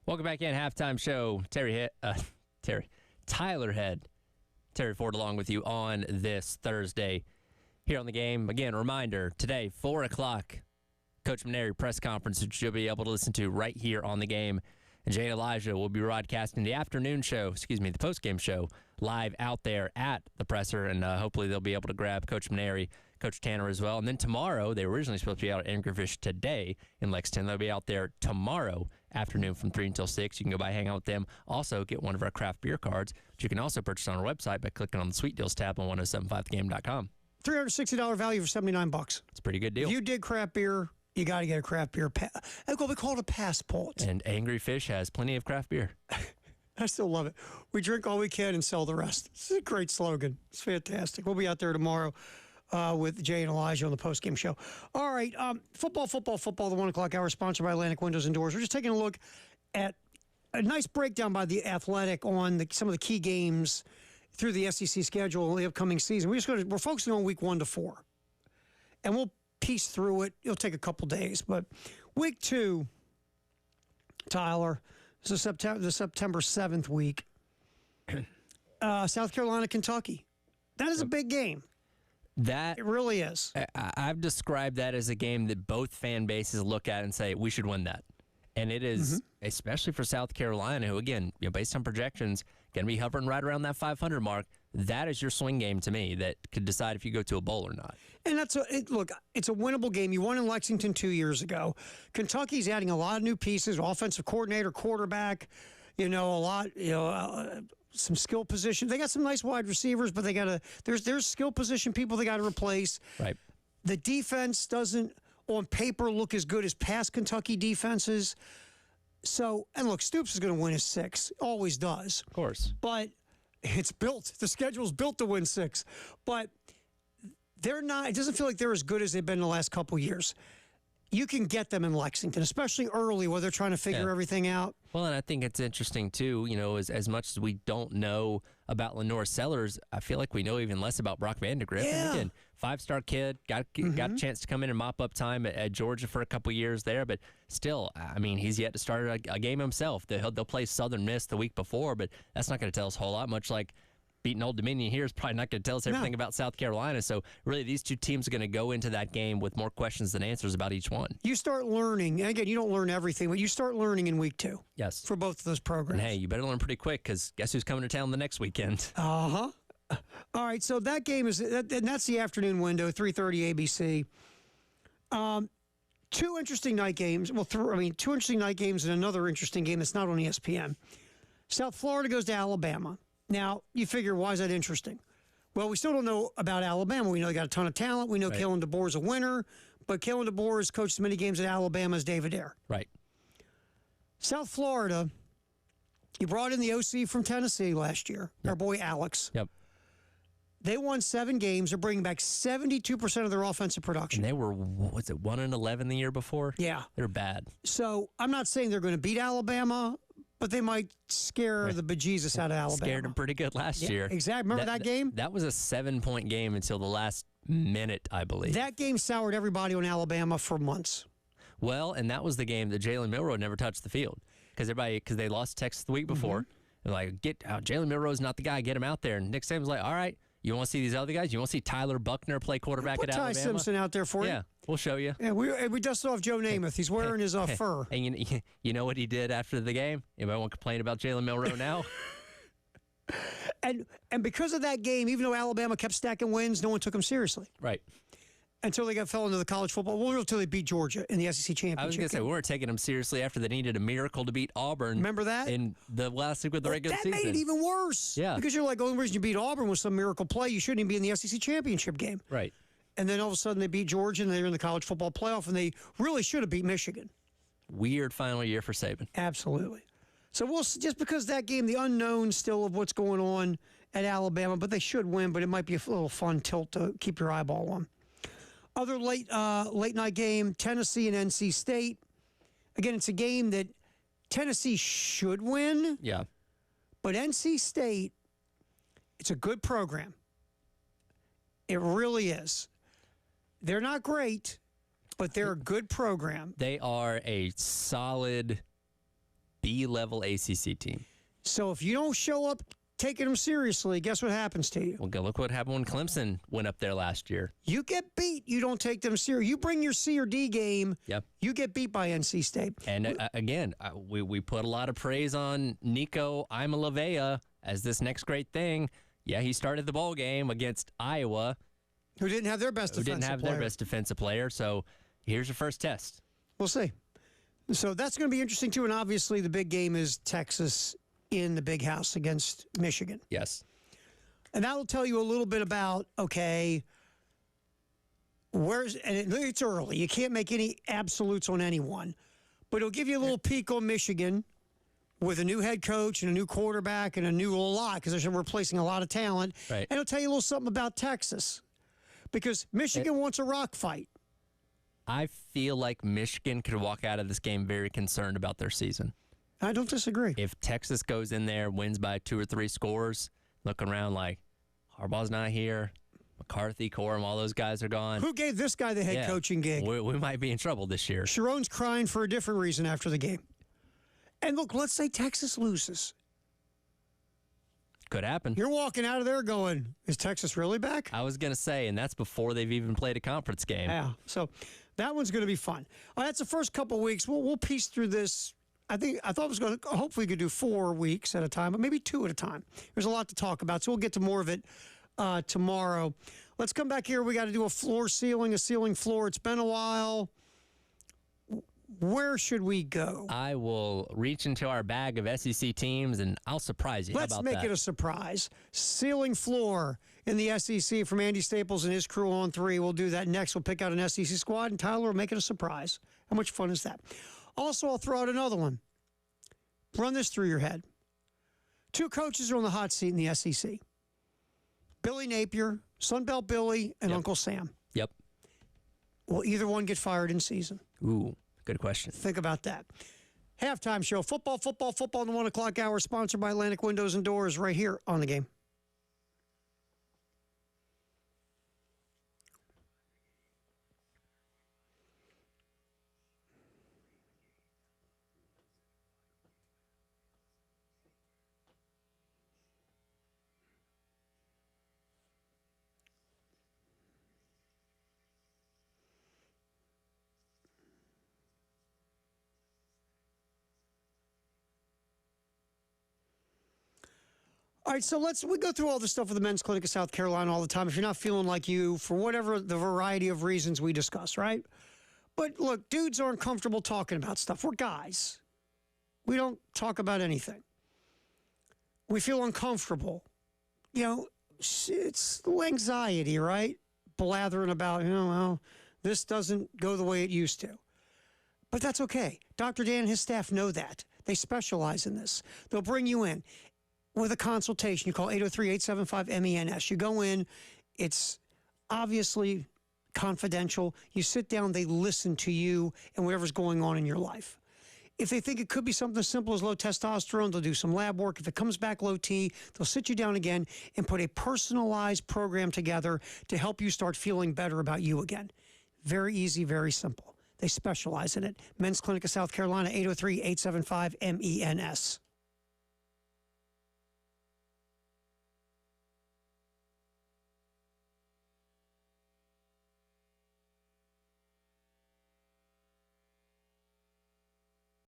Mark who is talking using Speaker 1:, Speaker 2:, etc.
Speaker 1: Welcome back in. Halftime show. Tyler Head, Terry Ford along with you on this Thursday here on the game. Again, reminder, today, 4 o'clock, Coach Mainieri press conference, which you'll be able to listen to right here on the game. And Jay and Elijah will be broadcasting the the post-game show, live out there at the presser, and hopefully they'll be able to grab Coach Mainieri, Coach Tanner as well. And then tomorrow, they were originally supposed to be out at Anchorfish today in Lexington. They'll be out there tomorrow afternoon from 3 until 6. You can go by, hang out with them. Also, get one of our craft beer cards, which you can also purchase on our website by clicking on the Sweet Deals tab on 1075thegame.com.
Speaker 2: $360 value for $79.
Speaker 1: It's a pretty good deal.
Speaker 2: If you dig craft beer, you got to get a craft beer. We call it a passport.
Speaker 1: And Angry Fish has plenty of craft beer.
Speaker 2: I still love it. We drink all we can and sell the rest. This is a great slogan. It's fantastic. We'll be out there tomorrow with Jay and Elijah on the postgame show. All right, football. The 1 o'clock hour, sponsored by Atlantic Windows and Doors. We're just taking a look at a nice breakdown by the Athletic on some of the key games through the SEC schedule in the upcoming season. We're focusing on week 1 to 4, and we'll piece through it. It'll take a couple days, but week 2, Tyler, this is the September 7th week. South Carolina, Kentucky. That is a big game. It really is.
Speaker 1: I've described that as a game that both fan bases look at and say, we should win that. And it is, especially for South Carolina, who, again, based on projections, going to be hovering right around that 500 mark. That is your swing game to me that could decide if you go to a bowl or not. And
Speaker 2: it's a winnable game. You won in Lexington 2 years ago. Kentucky's adding a lot of new pieces, offensive coordinator, quarterback, some skill position. They got some nice wide receivers, but there's skill position people they got to replace.
Speaker 1: Right.
Speaker 2: The defense doesn't, on paper, look as good as past Kentucky defenses. So, and look, Stoops is going to win his 6. Always does.
Speaker 1: Of course.
Speaker 2: But it's built. The schedule's built to win 6. But they're not, it doesn't feel like they're as good as they've been the last couple years. You can get them in Lexington, especially early where they're trying to figure everything out.
Speaker 1: Well, and I think it's interesting, too, as much as we don't know about Lenore Sellers, I feel like we know even less about Brock Vandegrift.
Speaker 2: Yeah.
Speaker 1: And again, 5-star kid, got a chance to come in and mop up time at Georgia for a couple years there, but still, he's yet to start a game himself. They'll play Southern Miss the week before, but that's not going to tell us a whole lot, much like beating Old Dominion here is probably not going to tell us everything about South Carolina. So really, these two teams are going to go into that game with more questions than answers about each one.
Speaker 2: You start learning, and again, you don't learn everything, but you start learning in week 2.
Speaker 1: Yes.
Speaker 2: For both of those programs.
Speaker 1: And hey, you better learn pretty quick, because guess who's coming to town the next weekend?
Speaker 2: All right, so that game and that's the afternoon window, 3:30 ABC. 2 interesting night games. Well, 2 interesting night games and another interesting game that's not on ESPN. South Florida goes to Alabama. Now, you figure, why is that interesting? Well, we still don't know about Alabama. We know they got a ton of talent. We know Kalen DeBoer is a winner, but Kalen DeBoer has coached as many games at Alabama as David Ayer.
Speaker 1: Right.
Speaker 2: South Florida, you brought in the OC from Tennessee last year, our boy Alex.
Speaker 1: Yep.
Speaker 2: They won 7 games. They're bringing back 72% of their offensive production.
Speaker 1: And they were, 1-11 the year before?
Speaker 2: Yeah.
Speaker 1: They're bad.
Speaker 2: So I'm not saying they're going to beat Alabama, but they might scare the bejesus out of Alabama.
Speaker 1: Scared them pretty good last year.
Speaker 2: Exactly. Remember that game?
Speaker 1: That was a 7-point game until the last minute, I believe.
Speaker 2: That game soured everybody on Alabama for months.
Speaker 1: Well, and that was the game that Jalen Milroe never touched the field because they lost Texas the week before. They're like, get out. Jalen Milroe's not the guy. Get him out there. And Nick Saban's like, all right. You want to see these other guys? You want to see Tyler Buckner play quarterback at Alabama?
Speaker 2: Put Ty Simpson out there for you.
Speaker 1: Yeah, we'll show you.
Speaker 2: Yeah, we dusted off Joe Namath. He's wearing his fur.
Speaker 1: And you know what he did after the game? Anybody want to complain about Jalen Milroe now?
Speaker 2: And because of that game, even though Alabama kept stacking wins, no one took them seriously.
Speaker 1: Right.
Speaker 2: Until they fell into the college football. Well, until they beat Georgia in the SEC championship.
Speaker 1: I was going to say, we weren't taking them seriously after they needed a miracle to beat Auburn.
Speaker 2: Remember that?
Speaker 1: In the last week of the regular season.
Speaker 2: That made it even worse.
Speaker 1: Yeah.
Speaker 2: Because you're like, the only reason you beat Auburn was some miracle play. You shouldn't even be in the SEC championship game.
Speaker 1: Right.
Speaker 2: And then all of a sudden they beat Georgia and they're in the college football playoff and they really should have beat Michigan.
Speaker 1: Weird final year for Saban.
Speaker 2: Absolutely. So we'll just because that game, the unknown still of what's going on at Alabama, but they should win, but it might be a little fun tilt to keep your eyeball on. Other late night game, Tennessee and NC State. Again, it's a game that Tennessee should win.
Speaker 1: Yeah.
Speaker 2: But NC State, it's a good program. It really is. They're not great, but they're a good program.
Speaker 1: They are a solid B-level ACC team.
Speaker 2: So if you don't show up taking them seriously, guess what happens to you?
Speaker 1: Well, look what happened when Clemson went up there last year.
Speaker 2: You get beat. You don't take them serious. You bring your C or D game.
Speaker 1: Yep.
Speaker 2: You get beat by NC State.
Speaker 1: And again, we put a lot of praise on Nico Iamaleava as this next great thing. Yeah, he started the ball game against Iowa,
Speaker 2: Who didn't have their best
Speaker 1: defensive player. So here's your first test.
Speaker 2: We'll see. So that's going to be interesting, too. And obviously, the big game is Texas in the Big House against Michigan.
Speaker 1: Yes.
Speaker 2: And that will tell you a little bit about, okay, it's early. You can't make any absolutes on anyone. But it'll give you a little peek on Michigan with a new head coach and a new quarterback and a new lot, because they're replacing a lot of talent.
Speaker 1: Right.
Speaker 2: And it'll tell you a little something about Texas, because Michigan wants a rock fight.
Speaker 1: I feel like Michigan could walk out of this game very concerned about their season.
Speaker 2: I don't disagree.
Speaker 1: If Texas goes in there, wins by 2 or 3 scores, looking around like Harbaugh's not here, McCarthy, Corum, all those guys are gone.
Speaker 2: Who gave this guy the head coaching gig?
Speaker 1: We might be in trouble this year.
Speaker 2: Sharon's crying for a different reason after the game. And look, let's say Texas loses.
Speaker 1: Could happen.
Speaker 2: You're walking out of there going, is Texas really back?
Speaker 1: I was going to say, and that's before they've even played a conference game.
Speaker 2: Yeah, so that one's going to be fun. That's the first couple weeks. We'll piece through this. I thought it was going to, hopefully we could do 4 weeks at a time, but maybe 2 at a time. There's a lot to talk about, so we'll get to more of it tomorrow. Let's come back here. We got to do a ceiling floor. It's been a while. Where should we go?
Speaker 1: I will reach into our bag of SEC teams, and I'll surprise you.
Speaker 2: Let's
Speaker 1: How about
Speaker 2: make
Speaker 1: that?
Speaker 2: it a surprise. Ceiling floor in the SEC from Andy Staples and his crew on 3. We'll do that next. We'll pick out an SEC squad, and Tyler will make it a surprise. How much fun is that? Also, I'll throw out another one. Run this through your head. 2 coaches are on the hot seat in the SEC. Billy Napier, Sunbelt Billy, and
Speaker 1: Yep.
Speaker 2: Uncle Sam.
Speaker 1: Yep.
Speaker 2: Will either one get fired in season?
Speaker 1: Ooh, good question.
Speaker 2: Think about that. Halftime show. Football in the 1 o'clock hour, sponsored by Atlantic Windows and Doors, right here on the game. All right, so we go through all this stuff with the Men's Clinic of South Carolina all the time. If you're not feeling like you, for whatever the variety of reasons we discuss, right? But look, dudes aren't comfortable talking about stuff. We're guys. We don't talk about anything. We feel uncomfortable. You know, it's anxiety, right? Blathering about, well, this doesn't go the way it used to. But that's okay. Dr. Dan and his staff know that. They specialize in this. They'll bring you in with a consultation. You call 803-875-MENS. You go in. It's obviously confidential. You sit down. They listen to you and whatever's going on in your life. If they think it could be something as simple as low testosterone, they'll do some lab work. If it comes back low T, they'll sit you down again and put a personalized program together to help you start feeling better about you again. Very easy, very simple. They specialize in it. Men's Clinic of South Carolina, 803-875-MENS.